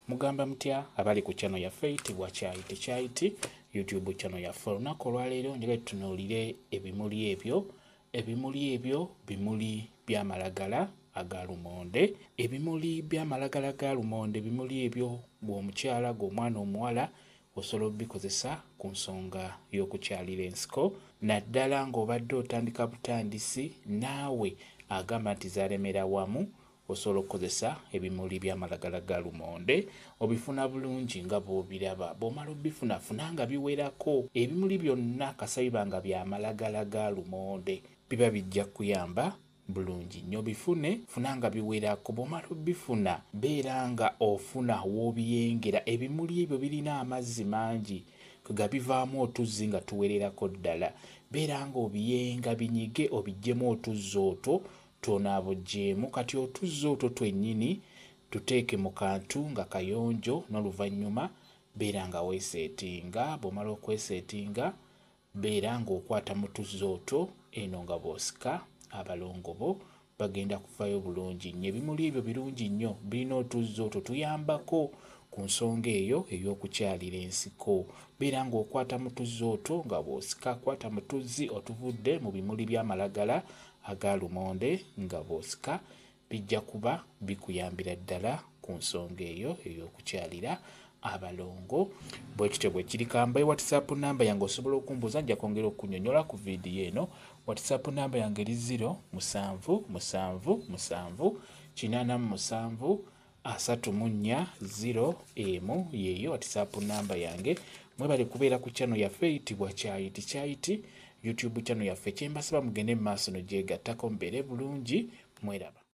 Mugamba mutya abali ku channel yaffe eyitibwa Kyayiti YouTube channel yaffe. Olunaku olwaleero njagala tutunuulire ebimuli ebyo bimuli bya malagala aga lumonde. Ebimuli bya malagala ga lumonde, bimuli ebyo bw'omukyala gw'omwana omuwala osobola bikozesa ku nsonga y'okukyalira ensiko, naddala ng'obadde otandika butandisi naawe agamba nti zalemera wamu, osobola okukozesa ebimuli bya malagala ga lumonde. Obifuna bulungi nga bw'obiraba. Bw'omala obifuna funa nga biwerako. Ebimuli byonna kasabiba nga bya malagala ga lumonde biba bijja kuyamba bulungi nnyo. Bifune funa nga biwerako. Bw'omala obifuna beera nga ofuna w'obiyengera. Ebimuli ebyo birina amazzi mangi nga bivaamu otuzzi nga tuwererako ddala. Beera nga obiyenga binyige, obiggyemu otuzzi otwo tw'onaaboggyemu. Kati otuzzi otwo twennyini tuteeke mu kantu nga kayonjo, n'oluvannyuma beera nga weeseetinga. Bw'omala okweseetinga beera ng'okwata mu tuzzi otwo eno nga bw'osika abalongo bo bagenda kuvaayo bulungi nnyo. Ebimuli ebyo birungi nnyo, birina otuzzi otwo tuyambako ku nsonga eyo ey'okukyalira ensiko. Beera ng'okwata mu tuzzi otwo nga bw'osika, kwata mu tuzzi otuvudde mu bimuli bya malagala aga lumonde nga bw'osika, bijja kuba bikuyambira ddala ku nsonga eyo ey'okukyalira abalongo. Bwe kityo bwe kiri. Kamba WhatsApp namba yange osobola okumbuuza, nja kwongera okunyonyola ku vidiyo eno. WhatsApp namba yange eri 07778734 yeeyo WhatsApp namba yange. Mwebale kubeera ku channel yaffe eyitibwa Kyayiti YouTube channel yaffe. Kyembasaba mugende mu maaso n'ogyegattako mubeere bulungi. Mweraba.